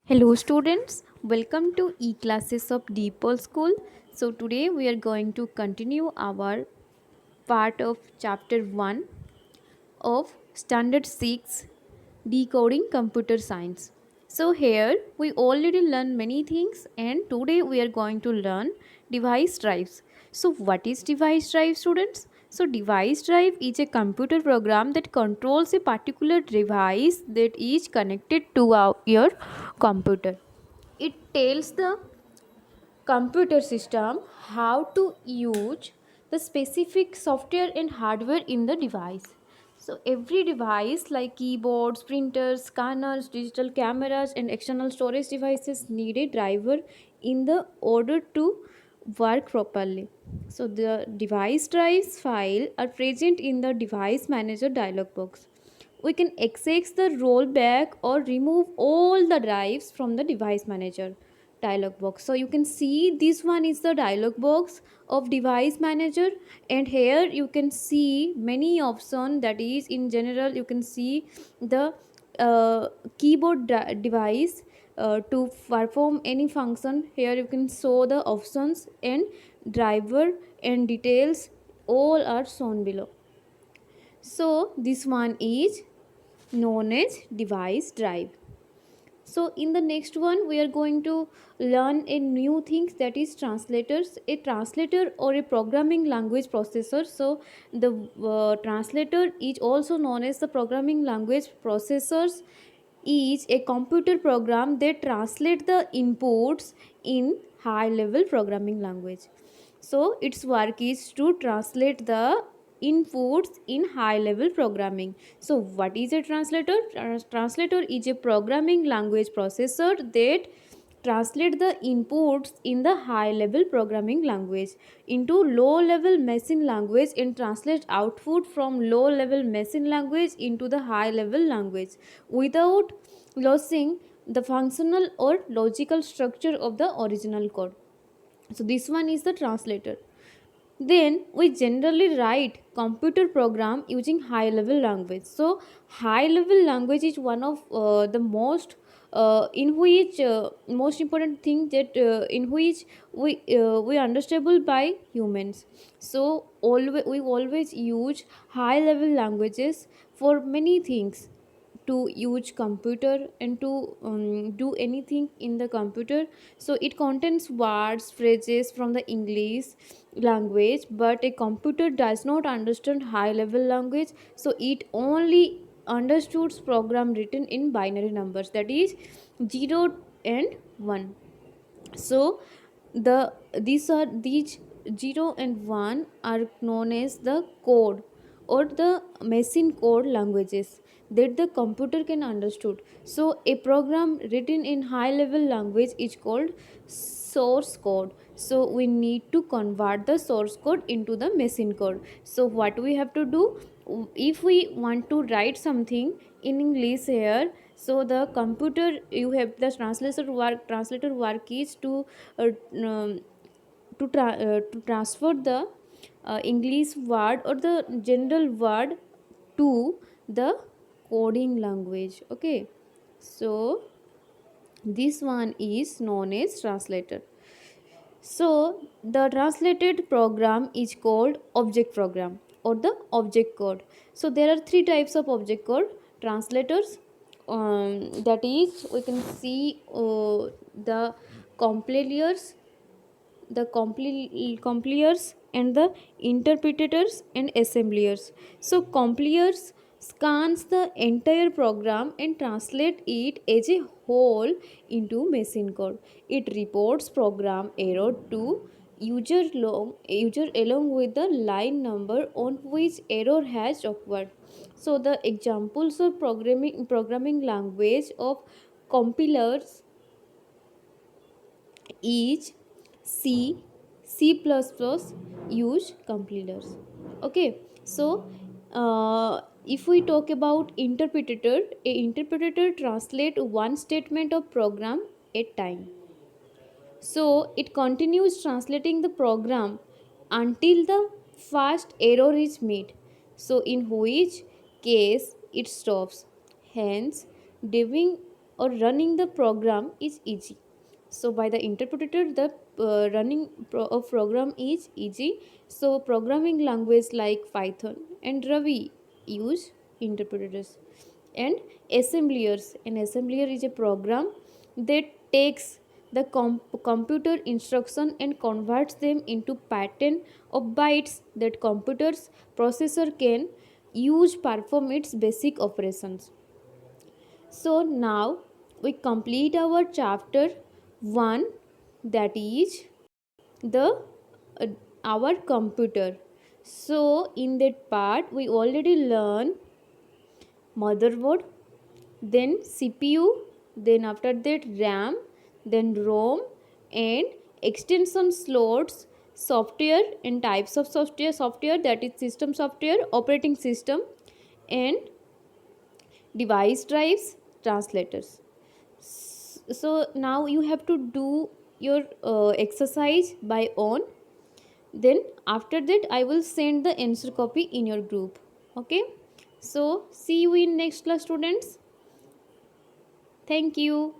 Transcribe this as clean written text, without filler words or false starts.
Hello students, welcome to e-classes of Deepal School. So today we are going to continue our part of chapter 1 of standard 6 decoding computer science. So here we already learned many things and today we are going to learn device drives. So what is device drive, students? So device drive is a computer program that controls a particular device that is connected to your computer. It tells the computer system how to use the specific software and hardware in the device. So every device like keyboards, printers, scanners, digital cameras and external storage devices need a driver in the order to work properly. So the device drives file are present in the device manager dialog box. We can access the rollback or remove all the drives from the device manager dialog box. So you can see this one is the dialog box of device manager, and here you can see many options. That is, in general you can see the keyboard device to perform any function. Here you can show the options and driver and details, all are shown below. So this one is known as device drive. So in the next one we are going to learn a new thing, that is translators. A translator or a programming language processor. So the translator is also known as the programming language processors, is a computer program that translate the inputs in high level programming language. So its work is to translate the inputs in high level programming. So what is a translator? Translator is a programming language processor that translate the inputs in the high level programming language into low level machine language and translate output from low level machine language into the high level language without losing the functional or logical structure of the original code. So this one is the translator. Then we generally write computer program using high level language. So high level language is one of the most in which most important thing that in which we understandable by humans. So always we always use high level languages for many things, to use computer and to do anything in the computer. So it contains words, phrases from the English language, but a computer does not understand high level language, so it only understands program written in binary numbers, that is 0 and 1. So the these 0 and 1 are known as the code or the machine code languages that the computer can understood. So a program written in high level language is called source code. So we need to convert the source code into the machine code. So what we have to do, if we want to write something in English here, so the computer, you have the translator work is to uh, um, to transfer the English word or the general word to the coding language. Okay, so this one is known as translator. So the translated program is called object program or the object code. So there are three types of object code translators. That is, we can see the compilers, compilers and the interpreters and assemblers. So compilers scans the entire program and translate it as a whole into machine code. It reports program error to user along with the line number on which error has occurred. So the examples of programming language of compilers is C, C++, use compilers. Okay, so if we talk about interpreter, a interpreter translate one statement of program at time. So it continues translating the program until the first error is made. So in which case it stops. Hence, during or running the program is easy. So by the interpreter, the running of program is easy. So programming language like Python and Ravi use interpreters. And assemblers, an assembler is a program that takes the computer instruction and converts them into pattern of bytes that computer's processor can use perform its basic operations. So now we complete our chapter 1, that is the uh, our computer. So in that part we already learn motherboard, then CPU, then after that RAM, then ROM, and extension slots, software and types of software, that is system software, operating system, and device drives, translators. So now you have to do your exercise by own. Then after that I will send the answer copy in your group. Okay, so see you in next class, students. Thank you.